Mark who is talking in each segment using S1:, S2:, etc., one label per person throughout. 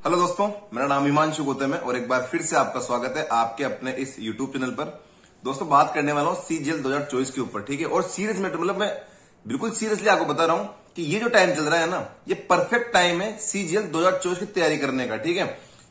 S1: Hello दोस्तों, मेरा नाम हिमांशु गौतम है और एक बार फिर से आपका स्वागत है आपके अपने इस यूट्यूब चैनल पर। दोस्तों, बात करने वाला हूं सीजीएल 2024 के ऊपर, ठीक है। और सीरियस मैटर, मतलब मैं बिल्कुल सीरियसली आपको बता रहा हूं कि ये जो टाइम चल रहा है ना, ये परफेक्ट टाइम है सीजीएल 2024 की तैयारी करने का, ठीक है।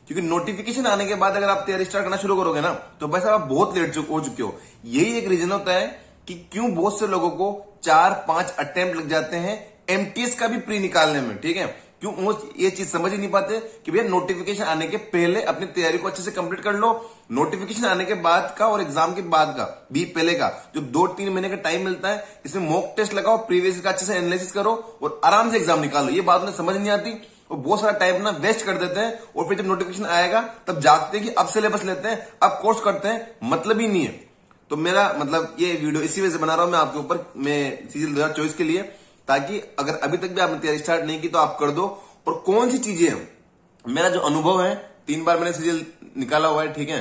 S1: क्योंकि नोटिफिकेशन आने के बाद अगर आप तैयारी स्टार्ट करना शुरू करोगे ना, तो भाई साहब आप बहुत लेट हो चुके हो। यही एक रीजन होता है कि क्यों बहुत से लोगों को 4-5 अटेम्प्ट लग जाते हैं एमटीएस का भी प्री निकालने में, ठीक है। क्यों वो ये चीज समझ ही नहीं पाते कि भैया नोटिफिकेशन आने के पहले अपनी तैयारी को अच्छे से कंप्लीट कर लो। नोटिफिकेशन आने के बाद का और एग्जाम के बाद का भी पहले का जो 2-3 महीने का टाइम मिलता है, इसमें मॉक टेस्ट लगाओ, प्रीवियस का अच्छे से एनालिसिस करो और आराम से एग्जाम निकालो। ये बात उन्हें समझ नहीं आती और बहुत सारा टाइम ना वेस्ट कर देते हैं। और फिर जब नोटिफिकेशन आएगा तब जागते हैं कि अब सिलेबस लेते हैं, अब कोर्स करते हैं, मतलब ही नहीं है। तो मेरा मतलब ये वीडियो इसी वजह से बना रहा हूं मैं आपके ऊपर, मैं सीजीएल 2024 के लिए, ताकि अगर अभी तक भी आपने तैयारी स्टार्ट नहीं की तो आप कर दो। और कौन सी चीजें हैं, मेरा जो अनुभव है, 3 बार मैंने सीजीएल निकाला हुआ है, ठीक है,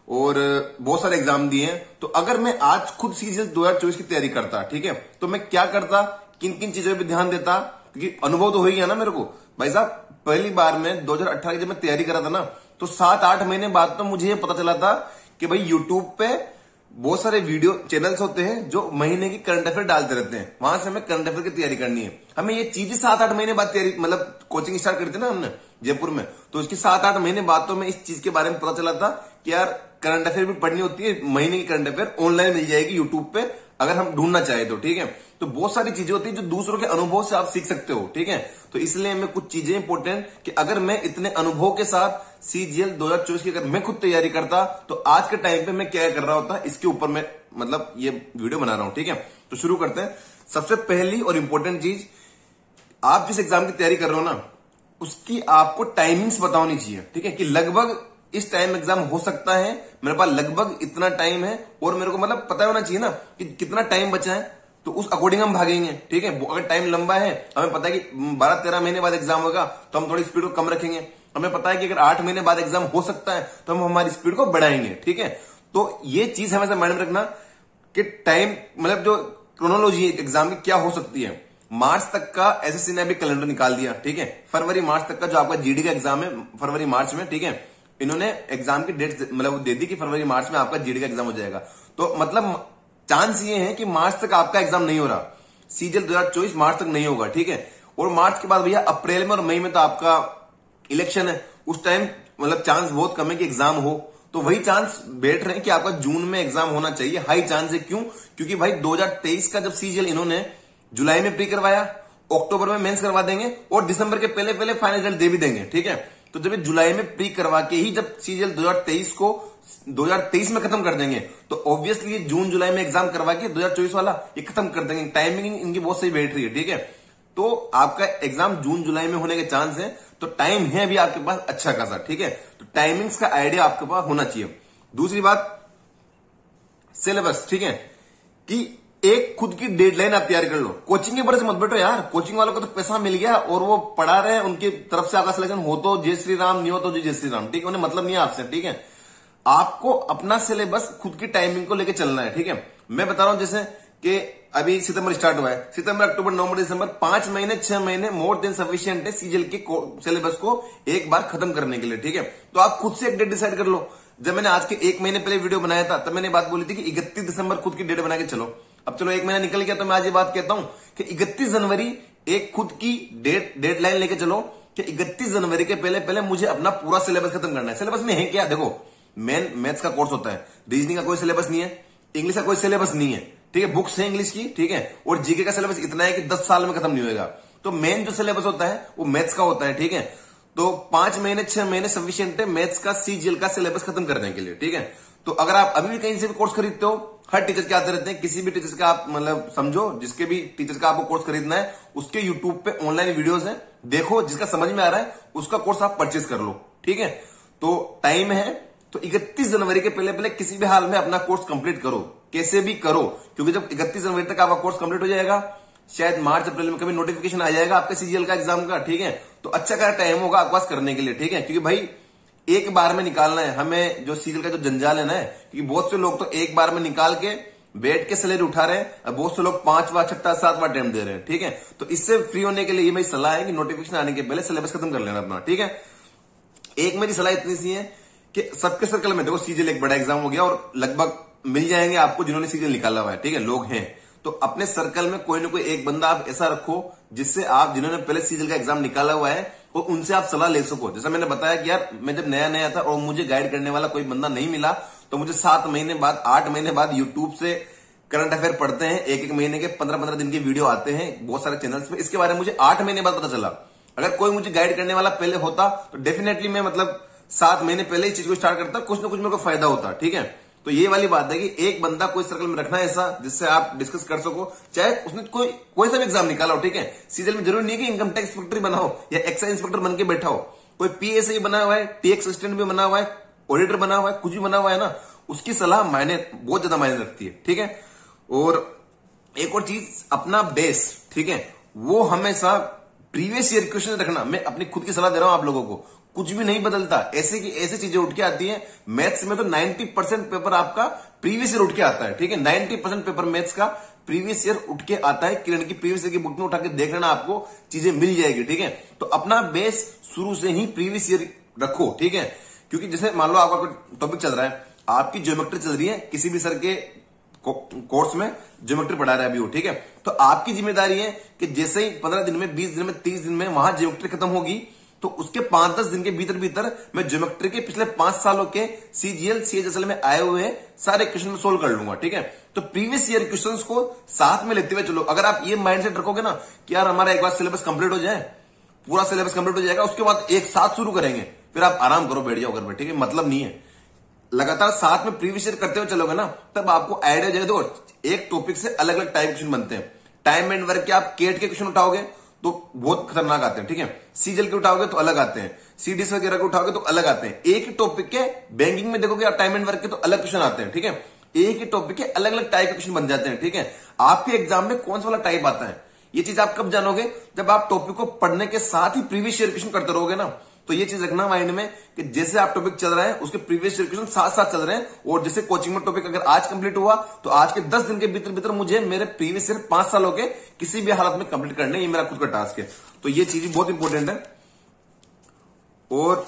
S1: और बहुत सारे एग्जाम दिए हैं। तो अगर मैं आज खुद सीजीएल 2024 की तैयारी करता, ठीक है, तो मैं क्या करता, किन किन चीजों पर ध्यान देता, क्योंकि अनुभव तो हो ही गया ना मेरे को। भाई साहब, पहली बार में 2018 की जब मैं तैयारी कर रहा था ना, तो 7-8 महीने बाद तो मुझे ये पता चला था कि भाई यूट्यूब पे बहुत सारे वीडियो चैनल्स होते हैं जो महीने की करंट अफेयर डालते रहते हैं, वहां से हमें करंट अफेयर की तैयारी करनी है। हमें ये चीजें 7-8 महीने बाद तैयारी, मतलब कोचिंग स्टार्ट करी थी ना हमने जयपुर में, तो इसकी 7-8 महीने बाद तो मैं इस चीज के बारे में पता चला था कि यार करंट अफेयर भी पढ़नी होती है। महीने की करंट अफेयर ऑनलाइन मिल जाएगी यूट्यूब पे अगर हम ढूंढना चाहे तो, ठीक है। तो बहुत सारी चीजें होती है जो दूसरों के अनुभव से आप सीख सकते हो, ठीक है। तो इसलिए मैं कुछ चीजें इंपॉर्टेंट कि अगर मैं इतने अनुभव के साथ सीजीएल 2024 की अगर मैं खुद तैयारी करता तो आज के टाइम पे मैं क्या कर रहा होता, इसके ऊपर मैं मतलब ये वीडियो बना रहा हूं, ठीक है। तो शुरू करते हैं। सबसे पहली और इंपॉर्टेंट चीज, आप जिस एग्जाम की तैयारी कर रहे हो ना, उसकी आपको टाइमिंग्स पता होनी चाहिए, ठीक है, कि लगभग इस टाइम एग्जाम हो सकता है, मेरे पास लगभग इतना टाइम है और मेरे को मतलब पता होना चाहिए ना कि कितना टाइम बचा है, तो उस अकॉर्डिंग हम भागेंगे, ठीक है। अगर टाइम लंबा है, हमें पता है कि 12-13 महीने बाद एग्जाम होगा, तो हम थोड़ी स्पीड को कम रखेंगे। हमें पता है कि अगर 8 महीने बाद एग्जाम हो सकता है, तो हम हमारी स्पीड को बढ़ाएंगे, ठीक है। तो ये चीज हमेशा माइंड में रखना कि टाइम, मतलब जो क्रोनोलॉजी एग्जाम की क्या हो सकती है। मार्च तक का एसएससी ने अभी कैलेंडर निकाल दिया, ठीक है। फरवरी मार्च तक का जो आपका जीडी का एग्जाम है, फरवरी मार्च में, ठीक है, इन्होंने एग्जाम की डेट मतलब दे दी कि फरवरी मार्च में आपका जीडी का एग्जाम हो जाएगा। तो मतलब चांस ये है कि मार्च तक आपका एग्जाम नहीं हो रहा, सीजीएल 2024 मार्च तक नहीं होगा, ठीक है। और मार्च के बाद भैया अप्रैल में और मई में तो आपका इलेक्शन है, उस टाइम मतलब चांस बहुत कम है कि एग्जाम हो। तो वही चांस बैठ रहे हैं कि आपका जून में एग्जाम होना चाहिए, हाई चांस है। क्यों? क्योंकि भाई 2023 का जब सीजीएल इन्होंने जुलाई में प्री करवाया, अक्टूबर में मेंस करवा देंगे और दिसंबर के पहले पहले फाइनल रिजल्ट दे भी देंगे, ठीक है। तो जब जुलाई में प्री करवा के ही जब सीजीएल 2023 को 2023 में खत्म कर देंगे, तो ऑब्वियसली ये जून जुलाई में एग्जाम करवा के 2024 वाला ये खत्म कर देंगे। टाइमिंग इनकी बहुत सही बैठ रही है, ठीक है। तो आपका एग्जाम जून जुलाई में होने के चांस है, तो टाइम है अभी आपके पास अच्छा खासा, ठीक है। तो टाइमिंग्स का आइडिया आपके पास होना चाहिए। दूसरी बात, सिलेबस, ठीक है, कि एक खुद की डेडलाइन आप तैयार कर लो। कोचिंग के भरोसे मत बैठो यार, कोचिंग वालों को तो पैसा मिल गया और वो पढ़ा रहे हैं, उनकी तरफ से आपका सिलेक्शन हो तो जय श्री राम, नहीं हो तो जय श्री राम, ठीक है, उन्हें मतलब नहीं है आपसे, ठीक है। आपको अपना सिलेबस खुद की टाइमिंग को लेकर चलना है, ठीक है। मैं बता रहा हूं जैसे कि अभी सितंबर स्टार्ट हुआ है, सितंबर अक्टूबर नवंबर दिसंबर 5 महीने 6 महीने मोर देन सफिशिएंट है सीजीएल के सिलेबस को एक बार खत्म करने के लिए, ठीक है। तो आप खुद से एक डेट डिसाइड कर लो। जब मैंने आज के 1 महीने पहले वीडियो बनाया था, तब मैंने बात बोली थी कि 31 दिसंबर खुद की डेट बना के चलो। अब चलो 1 महीना निकल गया, तो मैं आज ये बात कहता हूं कि 31 जनवरी एक खुद की डेडलाइन लेके चलो कि 31 जनवरी के पहले पहले मुझे अपना पूरा सिलेबस खत्म करना है। सिलेबस में है क्या, देखो, मेन मैथ्स का कोर्स होता है, रीजनिंग का कोई सिलेबस नहीं है, इंग्लिश का कोई सिलेबस नहीं है, ठीक है, बुक्स है इंग्लिश की, ठीक है, और जीके का सिलेबस इतना है कि 10 साल में खत्म नहीं होगा। तो मेन जो सिलेबस होता है वो मैथ्स का होता है, ठीक है। तो 5 महीने 6 महीने सफिशिएंट है मैथ्स का सीजीएल का सिलेबस खत्म करने के लिए, ठीक है। तो अगर आप अभी भी कहीं से भी कोर्स खरीदते हो, हर टीचर के आते रहते हैं, किसी भी टीचर का आप मतलब समझो, जिसके भी टीचर का आपको कोर्स खरीदना है, उसके यूट्यूब पे ऑनलाइन वीडियोस हैं, देखो, जिसका समझ में आ रहा है उसका कोर्स आप परचेज कर लो, ठीक है। तो टाइम है, तो 31 जनवरी के पहले पहले किसी भी हाल में अपना कोर्स कंप्लीट करो, कैसे भी करो, क्योंकि जब 31 जनवरी तक आपका कोर्स कंप्लीट हो जाएगा, शायद मार्च अप्रैल में कभी नोटिफिकेशन आ जाएगा आपके सीजीएल का एग्जाम का, ठीक है। तो अच्छा खासा टाइम होगा आपके पास करने के लिए, ठीक है। क्योंकि भाई एक बार में निकालना है हमें, जो सीजीएल का जो जंजाल है ना, क्योंकि बहुत से लोग तो एक बार में निकाल के बैठ के सैलरी उठा रहे हैं, बहुत से लोग 5वां 6वां 7वां अटेम्प्ट दे रहे हैं, ठीक है। तो इससे फ्री होने के लिए ये मेरी सलाह है कि नोटिफिकेशन आने के पहले सिलेबस खत्म कर लेना अपना, ठीक है। एक मेरी सलाह इतनी सी है कि सबके सर्कल में देखो सीजीएल एक बड़ा एग्जाम हो गया और लगभग मिल जाएंगे आपको जिन्होंने सीजीएल निकाला हुआ है, ठीक है, लोग हैं। तो अपने सर्कल में कोई ना कोई एक बंदा आप ऐसा रखो जिससे आप जिन्होंने पहले सीजीएल का एग्जाम निकाला हुआ है और उनसे आप सलाह ले सको। जैसा मैंने बताया कि यार मैं जब नया नया था और मुझे गाइड करने वाला कोई बंदा नहीं मिला, तो मुझे 7 महीने बाद 8 महीने बाद यूट्यूब से करंट अफेयर पढ़ते हैं, एक महीने के 15-15 दिन के वीडियो आते हैं बहुत सारे चैनल्स में, इसके बारे में मुझे 8 महीने बाद पता चला। अगर कोई मुझे गाइड करने वाला पहले होता तो डेफिनेटली मैं 7 महीने पहले ही चीज को स्टार्ट करता, कुछ ना कुछ मेरे को फायदा होता, ठीक है। तो ये वाली बात है कि एक बंदा कोई सर्कल में रखना है ऐसा जिससे आप डिस्कस कर सको, चाहे उसने कोई सा भी एग्जाम निकाला हो, ठीक है। सीजीएल में जरूरी नहीं है कि इनकम टैक्स इंस्पेक्टर बना हो या एक्साइज इंस्पेक्टर बन के बैठा हो, कोई पीएसआई बना हुआ है, टैक्स असिस्टेंट भी बना हुआ है, ऑडिटर बना हुआ है, कुछ भी बना हुआ है ना, उसकी सलाह बहुत ज्यादा मायने रखती है, ठीक है। और एक और चीज, अपना बेस, ठीक है, वो हमेशा प्रीवियस ईयर क्वेश्चन रखना। मैं अपनी खुद की सलाह दे रहा हूं आप लोगों को, कुछ भी नहीं बदलता, ऐसे की ऐसी चीजें उठ के आती है। मैथ्स में तो 90% पेपर आपका प्रीवियस ईयर उठ के आता है, ठीक है, 90% पेपर मैथ्स का प्रीवियस ईयर उठ के आता है। किरण की प्रीवियस ईयर की बुक में उठा के देख लेना, आपको चीजें मिल जाएगी, ठीक है। तो अपना बेस शुरू से ही प्रीवियस ईयर रखो, ठीक है। क्योंकि जैसे मान लो आपका कोई टॉपिक चल रहा है, आपकी ज्योमेट्री चल रही है किसी भी सर के कोर्स में, ज्योमेट्री पढ़ा रहा है अभी वो, ठीक है, तो आपकी जिम्मेदारी है कि जैसे ही 15 दिन में, 20 दिन में, 30 दिन में वहां ज्योमेट्री खत्म होगी, तो उसके 5-10 दिन के भीतर मैं ज्योमेट्री के पिछले 5 सालों के सीजीएल सीएचएसएल में आए हुए सारे क्वेश्चन सोल्व कर लूंगा, ठीक है। तो प्रीवियस ईयर क्वेश्चंस को साथ में लेते हुए चलो। अगर आप ये माइंडसेट रखोगे ना कि यार हमारा एक बार सिलेबस कंप्लीट हो जाए, पूरा सिलेबस कंप्लीट हो जाएगा, उसके बाद एक साथ शुरू करेंगे, फिर आप आराम करो, बैठ जाओ घर में, ठीक है, मतलब नहीं है। लगातार साथ में प्रीवियस ईयर करते हुए चलोगे ना, तब आपको आइडिया जाए। देखो एक टॉपिक से अलग अलग टाइप क्वेश्चन बनते हैं। टाइम एंड वर्क के आप केट के क्वेश्चन उठाओगे तो बहुत खतरनाक आते हैं, ठीक है। सीजीएल के उठाओगे तो अलग आते हैं, सीडीएस वगैरह के उठाओगे तो अलग आते हैं। एक ही टॉपिक के बैंकिंग में देखोगे आप टाइम एंड वर्क के तो अलग क्वेश्चन आते हैं, ठीक है। एक ही टॉपिक के अलग अलग टाइप के क्वेश्चन बन जाते हैं, ठीक है। आपके एग्जाम में कौन सा वाला टाइप आता है, ये चीज आप कब जानोगे, जब आप टॉपिक को पढ़ने के साथ ही प्रीवियस ईयर क्वेश्चन करते रहोगे ना। तो ये चीज रखना माइंड में कि जैसे आप टॉपिक चल रहा है उसके प्रीवियस ईयर क्वेश्चन साथ साथ चल रहे हैं। और जैसे कोचिंग में टॉपिक अगर आज कंप्लीट हुआ तो आज के 10 दिन के भीतर मुझे मेरे प्रीवियस ईयर 5 सालों के किसी भी हालत में कंप्लीट करने, ये मेरा खुद का टास्क है। तो ये चीज बहुत इंपॉर्टेंट है। और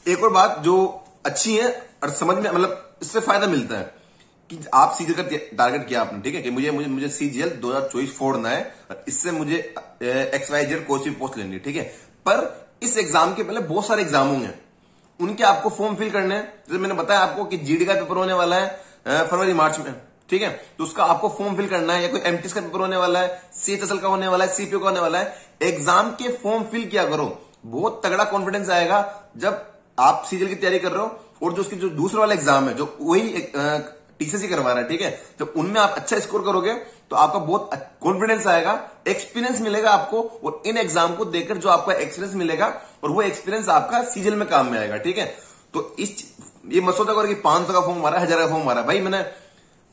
S1: एक और बात जो अच्छी है और समझ में, मतलब इससे फायदा मिलता है कि आप सीजीएल का टारगेट किया आपने, ठीक है, कि मुझे सीजीएल 2024 फोड़ना है और इससे मुझे XYZ कोच की पोस्ट लेनी है, ठीक है। पर इस एग्जाम के पहले बहुत सारे एग्जाम होंगे, उनके आपको फॉर्म फिल करने हैं। जैसे मैंने बताया आपको कि जीडी का पेपर होने वाला है फरवरी मार्च में, ठीक है, तो उसका आपको फॉर्म फिल करना है। या कोई एमटीएस का पेपर होने वाला है, सीएचएसएल का होने वाला है, सीपीओ का होने वाला है। एग्जाम के फॉर्म फिल किया करो, बहुत तगड़ा कॉन्फिडेंस आएगा जब आप सीजीएल की तैयारी कर रहे हो। और जो दूसरा वाला एग्जाम है जो वही टीसीएस करवा रहा है, ठीक है, तो उनमें आप अच्छा स्कोर करोगे तो आपका बहुत कॉन्फिडेंस आएगा, एक्सपीरियंस मिलेगा आपको। और इन एग्जाम को देखकर जो आपका एक्सपीरियंस मिलेगा और वो एक्सपीरियंस आपका सीजीएल में काम में आएगा, ठीक है। तो ये मत सोचा करो कि 500 का फॉर्म मारा, 1000 का फॉर्म मारा। भाई मैंने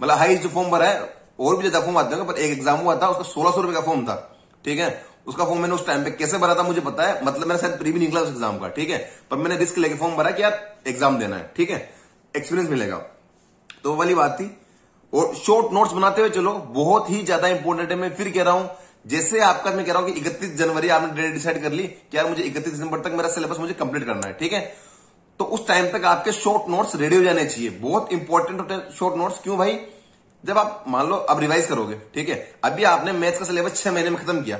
S1: मतलब हाई जो फॉर्म भरा है, और भी ज्यादा फॉर्म आते हैं, पर एक एग्जाम हुआ था उसका 1600 रुपए का फॉर्म था, ठीक है। उसका फॉर्म मैंने उस टाइम पे कैसे भरा था मुझे पता है, मतलब मैंने शायद प्री भी निकला उस एग्जाम का, ठीक है, पर मैंने रिस्क लेके फॉर्म भरा कि यार एग्जाम देना है, ठीक है, एक्सपीरियंस मिलेगा। तो वाली बात थी। और शॉर्ट नोट्स बनाते हुए चलो, बहुत ही ज्यादा इंपॉर्टेंट है। मैं फिर कह रहा हूं, जैसे आपका मैं कह रहा हूं कि 31 जनवरी आपने डेट डिसाइड कर ली कि यार मुझे 31 दिसंबर तक मेरा सिलेबस मुझे कंप्लीट करना है, ठीक है, तो उस टाइम तक आपके शॉर्ट नोट्स रेडी हो जाने चाहिए। बहुत इंपॉर्टेंट होते हैं शॉर्ट नोट्स। क्यों भाई, जब आप मान लो अब रिवाइज करोगे, ठीक है, अभी आपने मैथ्स का सिलेबस 6 महीने में खत्म किया,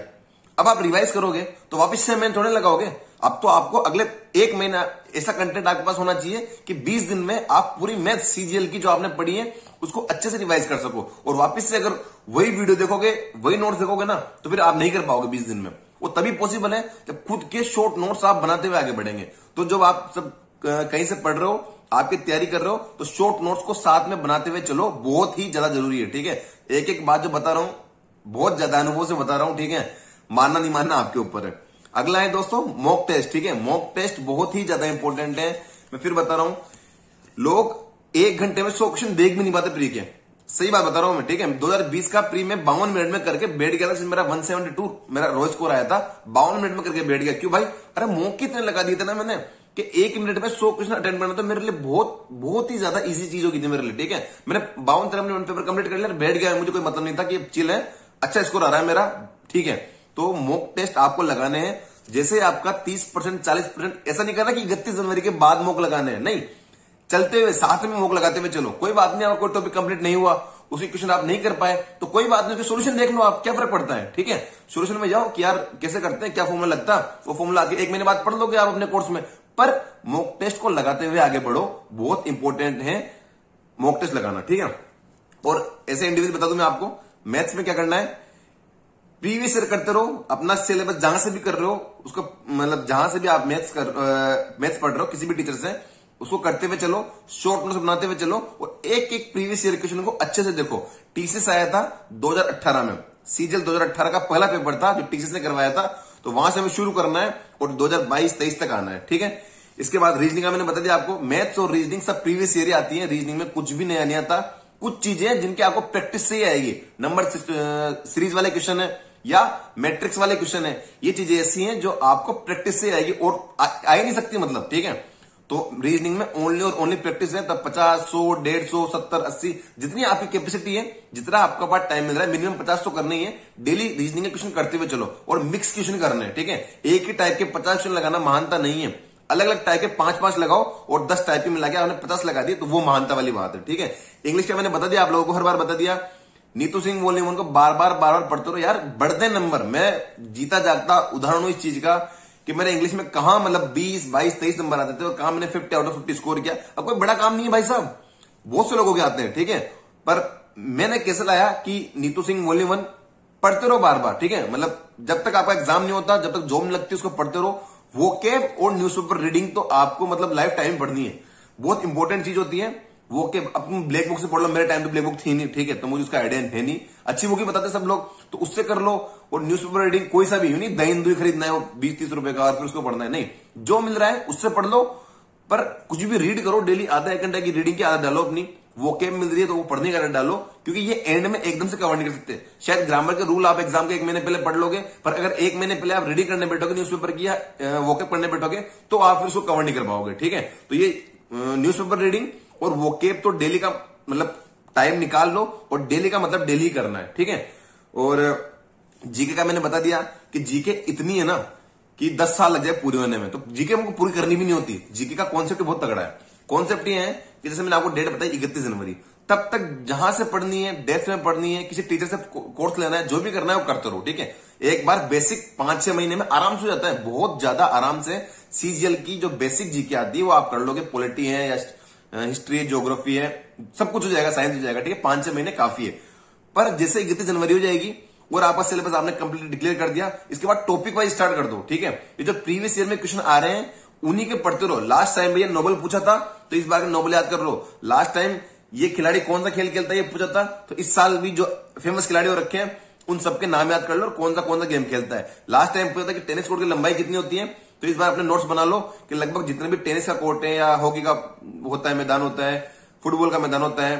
S1: अब आप रिवाइज करोगे तो वापस 6 महीने थोड़े लगाओगे। अब तो आपको अगले 1 महीना ऐसा कंटेंट आपके पास होना चाहिए कि 20 दिन में आप पूरी मैथ सीजीएल की जो आपने पढ़ी है उसको अच्छे से रिवाइज कर सको। और वापस से अगर वही वीडियो देखोगे, वही नोट्स देखोगे ना, तो फिर आप नहीं कर पाओगे 20 दिन में। वो तभी पॉसिबल है जब खुद के शॉर्ट नोट्स आप बनाते हुए आगे बढ़ेंगे। तो जब आप सब कहीं से पढ़ रहे हो, आपकी तैयारी कर रहे हो, तो शॉर्ट नोट्स को साथ में बनाते हुए चलो, बहुत ही ज्यादा जरूरी है, ठीक है। एक एक बात जो बता रहा हूं बहुत ज्यादा अनुभव से बता रहा हूं, ठीक है, मानना नहीं मानना आपके ऊपर है। अगला है दोस्तों मॉक टेस्ट, ठीक है, मॉक टेस्ट बहुत ही ज्यादा इंपॉर्टेंट है। मैं फिर बता रहा हूं, लोग 1 घंटे में 100 क्वेश्चन देख भी नहीं पाते प्री के, सही बात बता रहा हूं मैं, ठीक है। 2020 का प्री में 52 मिनट में करके बैठ गया था, मेरा 172 मेरा रोज स्कोर आया था, 52 मिनट में करके बैठ गया। क्यों भाई, अरे मॉक कितने लगा दिए थे ना मैंने कि 1 मिनट में 100 क्वेश्चन अटेंड करना, तो मेरे लिए बहुत ही ज्यादा इजी चीज होगी थी मेरे लिए, ठीक है। मैंने 52-53 मिनट पेपर कंप्लीट कर लिया, बैठ गया, मुझे कोई मतलब नहीं था कि चिल है, अच्छा स्कोर आ रहा है मेरा, ठीक है। तो मॉक टेस्ट आपको लगाने हैं जैसे आपका 30% 40%, ऐसा नहीं करना कि 31 जनवरी के बाद मॉक लगाने हैं, नहीं, चलते हुए साथ में मॉक लगाते हुए चलो। कोई बात नहीं, आपका कोई टॉपिक कंप्लीट नहीं हुआ, उसकी क्वेश्चन आप नहीं कर पाए तो कोई बात नहीं, उसकी सोल्यूशन देख लो आप, क्या फर्क पड़ता है, ठीक है। सोल्यूशन में जाओ कि यार कैसे करते हैं, क्या फॉर्मूला लगता है, वो फॉर्मूला आके 1 महीने बाद पढ़ लोगे आप अपने कोर्स में। पर मॉक टेस्ट को लगाते हुए आगे बढ़ो, बहुत इंपॉर्टेंट है मॉक टेस्ट लगाना, ठीक है। और ऐसे इंडिविजुअल बता दूं मैं आपको, मैथ्स में क्या करना है, प्रीवियस ईयर करते रहो, अपना सिलेबस जहां से भी कर रहे हो उसको, मतलब जहां से भी आप मैथ्स पढ़ रहे हो किसी भी टीचर से, उसको करते हुए चलो, शॉर्ट नोट्स बनाते हुए चलो, और एक एक प्रीवियस ईयर क्वेश्चन को अच्छे से देखो। टीसीएस आया था 2018 में, सीजीएल 2018 का पहला पेपर था जो टीसीएस ने करवाया था, तो वहां से हमें शुरू करना है और 2022-23 तक आना है, ठीक है। इसके बाद रीजनिंग का मैंने बता दिया आपको, मैथ्स और रीजनिंग सब प्रीवियस ईयर आती है, रीजनिंग में कुछ भी नया नहीं आता। कुछ चीजें जिनके आपको प्रैक्टिस से ही आएगी, नंबर सीरीज वाले क्वेश्चन है या मैट्रिक्स वाले क्वेश्चन है, ये चीजें ऐसी हैं जो आपको प्रैक्टिस से आएगी और आ ही नहीं सकती, मतलब, ठीक है। तो रीजनिंग में ओनली और ओनली प्रैक्टिस है, तब 50, 100, 150, 70, 80 जितनी आपकी कैपेसिटी है, जितना आपका पास टाइम मिल रहा है, मिनिमम 50 तो करना ही है। डेली रीजनिंग के क्वेश्चन करते हुए चलो और मिक्स क्वेश्चन करने हैं, ठीक है। एक ही टाइप के 50 क्वेश्चन लगाना महानता नहीं है, अलग अलग टाइप के 5-5 लगाओ और 10 टाइप के मिला के आपने 50 लगा दिए तो वो महानता वाली बात है, ठीक है। इंग्लिश का मैंने बता दिया आप लोगों को, हर बार बता दिया। नीतू सिंह वॉल्यूम 1 को बार बार पढ़ते रहो यार, बढ़ते नंबर। मैं जीता जागता उदाहरण हूं इस चीज का कि मेरे इंग्लिश में कहां मतलब 20, 22, 23 नंबर आते थे और कहां मैंने 50 आउट ऑफ 50 स्कोर किया। अब कोई बड़ा काम नहीं है भाई साहब, बहुत से लोगों के आते हैं, ठीक है। पर मैंने कैसे लाया कि नीतू सिंह वॉल्यूम 1 पढ़ते रहो बार बार, ठीक है। मतलब जब तक आपका एग्जाम नहीं होता, जब तक जॉब नहीं लगती, उसको पढ़ते रहो। वोकेब और न्यूज़पेपर रीडिंग तो आपको मतलब लाइफ टाइम पढ़नी है, बहुत इंपॉर्टेंट चीज होती है। वोकेब अपनी ब्लैक बुक से पढ़ लो, मेरे टाइम पे ब्लैक बुक थी नहीं, ठीक है, तो मुझे उसका आइडिया है नहीं। अच्छी बुक ही बताते सब लोग, तो उससे कर लो। और न्यूज़पेपर रीडिंग कोई सा भी नहीं, द हिंदू खरीदना है वो 20-30 रुपए का और फिर उसको पढ़ना है, नहीं, जो मिल रहा है उससे पढ़ लो। पर कुछ भी रीड करो, डेली आधा 1 घंटा की रीडिंग की आदत डालो अपनी। वोकेब मिल रही है तो वो पढ़ने की आदत डालो, क्योंकि ये एंड में एकदम से कवर नहीं कर सकते। शायद ग्रामर के रूल आप एग्जाम के 1 महीने पहले पढ़ लोगे, पर अगर 1 महीने पहले आप रीडिंग करने बैठोगे न्यूज़पेपर की या वोकेब पढ़ने बैठोगे तो आप फिर उसको कवर नहीं कर पाओगे, ठीक है। तो ये न्यूज़पेपर रीडिंग और वोकेब तो डेली का मतलब टाइम निकाल लो, और डेली का मतलब डेली ही करना है, ठीक है। और जीके का मैंने बता दिया कि जीके इतनी है ना कि 10 साल लग जाए पूरी होने में, तो जीके हमको पूरी करनी भी नहीं होती। जीके का कॉन्सेप्ट बहुत तगड़ा है। कॉन्सेप्ट ये है कि जैसे मैंने आपको डेट बताई 31 जनवरी, तब तक जहां से पढ़नी है, डेस्क में पढ़नी है, किसी टीचर से कोर्स लेना है, जो भी करना है वो करते रहो, ठीक है। एक बार बेसिक 5-6 महीने में आराम से हो जाता है, बहुत ज्यादा आराम से। सीजीएल की जो बेसिक जीके आती है वो आप कर लोगे, पॉलिटी है या हिस्ट्री है, ज्योग्राफी है, सब कुछ हो जाएगा, साइंस हो जाएगा, ठीक है। 5-6 महीने काफी है। पर जैसे 31 जनवरी हो जाएगी और आपका सिलेबस आपने कंप्लीट डिक्लेयर कर दिया, इसके बाद टॉपिक वाइज स्टार्ट कर दो, ठीक है। ये जो प्रीवियस ईयर में क्वेश्चन आ रहे हैं उन्हीं के पढ़ते रहो। लास्ट टाइम भैया नोबेल पूछा था तो इस बार नोबेल याद कर लो। लास्ट टाइम ये खिलाड़ी कौन सा खेल खेलता है ये पूछा था, तो इस साल भी जो फेमस खिलाड़ी हो रखे हैं उन सबके नाम याद कर लो और कौन सा गेम खेलता है। लास्ट टाइम पूछा था कि टेनिस कोर्ट की लंबाई कितनी होती है, तो इस बार अपने नोट्स बना लो कि लगभग जितने भी टेनिस का कोर्ट है या हॉकी का होता है मैदान होता है, फुटबॉल का मैदान होता है,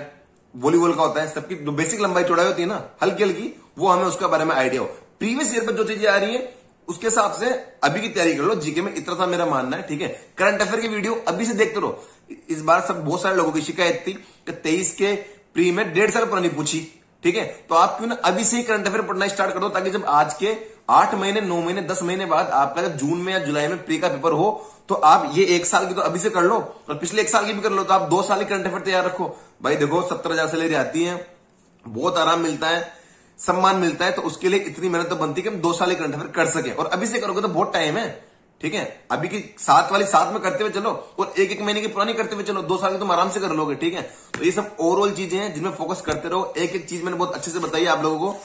S1: वॉलीबॉल का होता है, सबकी जो बेसिक लंबाई चौड़ाई होती है ना हल्की हल्की, वो हमें उसके बारे में आइडिया हो। प्रीवियस ईयर पर जो चीजें आ रही है उसके हिसाब से अभी की तैयारी कर लो। जीके में इतना सा मेरा मानना है, ठीक है। करंट अफेयर की वीडियो अभी से देखते रहो। इस बार सब बहुत सारे लोगों की शिकायत थी कि 23 के प्री में 1.5 साल पुरानी पूछी, ठीक है। तो आप क्यों ना अभी से ही करंट अफेयर पढ़ना स्टार्ट कर दो, ताकि जब आज के 8 महीने 9 महीने 10 महीने बाद आपका जब जून में या जुलाई में प्री का पेपर हो तो आप ये 1 साल की तो अभी से कर लो और पिछले 1 साल की भी कर लो, तो आप 2 साल की करंट अफेयर तैयार रखो। भाई देखो 70,000 सैलरी आती है, बहुत आराम मिलता है, सम्मान मिलता है, तो उसके लिए इतनी मेहनत तो बनती है कि हम 2 साल की करंट अफेयर कर सके। और अभी से करोगे तो बहुत टाइम है, ठीक है। अभी की 7 वाली 7 में करते हुए चलो और 1-1 महीने की पुरानी करते हुए चलो, 2 साल की तुम आराम से कर लोगे, ठीक है। तो ये सब ओवरऑल चीजें हैं जिनमें फोकस करते रहो। एक चीज मैंने बहुत अच्छे से बताई आप लोगों को,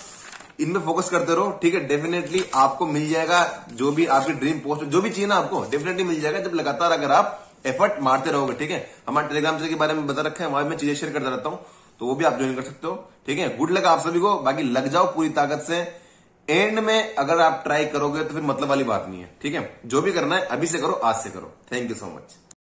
S1: इनमें फोकस करते रहो, ठीक है। डेफिनेटली आपको मिल जाएगा जो भी आपकी ड्रीम पोस्ट, जो भी चाहिए ना आपको डेफिनेटली मिल जाएगा, जब लगातार अगर आप एफर्ट मारते रहोगे, ठीक है। हमारे टेलीग्राम चैनल के बारे में बता रखा है, वहां मैं चीजें शेयर करता रहता हूं, तो वो भी आप ज्वाइन कर सकते हो, ठीक है। गुड लक आप सभी को, बाकी लग जाओ पूरी ताकत से। एंड में अगर आप ट्राई करोगे तो फिर मतलब वाली बात नहीं है, ठीक है। जो भी करना है अभी से करो, आज से करो। Thank you so much.